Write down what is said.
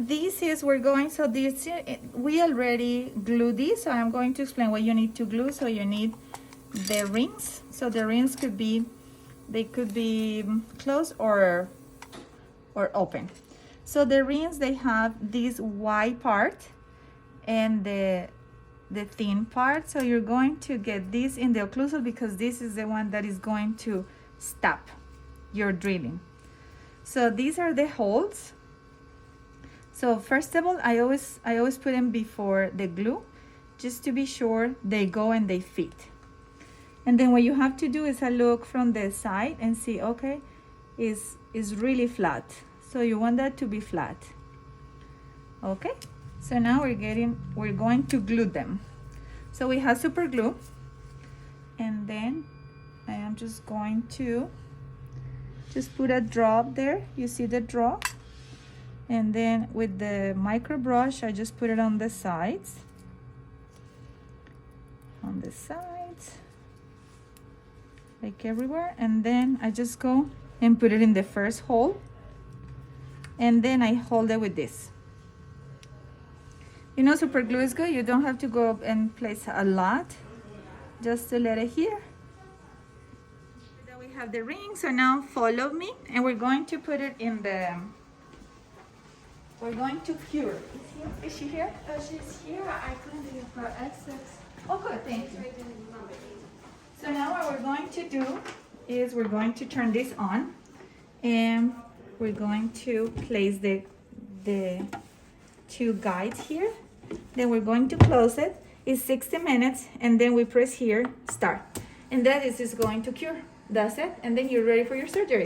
this is, we're going, so this, we already glued this, so I'm going to explain what you need to glue. So you need the rings. So the rings could be, they could be closed or open. So the rings, they have this wide part and the thin part. So you're going to get this in the occlusal because this is the one that is going to stop your drilling. So these are the holes. So first of all, I always put them before the glue, just to be sure they go and they fit. And then what you have to do is look from the side and see, okay, is really flat. So you want that to be flat. Okay, so now we're going to glue them. So we have super glue, and then I am just going to just put a drop there. You see the drop? And then with the micro brush, I just put it on the sides. On the sides, like everywhere. And then I just go and put it in the first hole. And then I hold it with this. You know, super glue is good. You don't have to go and place a lot. Just to let it here. Then we have the ring. So now follow me. And we're going to put it in the... We're going to cure. Is she here? She's here. I couldn't do her access. Oh, good, thank you. So now what we're going to do is we're going to turn this on, and we're going to place the two guides here. Then we're going to close it. It's 60 minutes, and then we press here, start. And that is going to cure. That's it, and then you're ready for your surgery.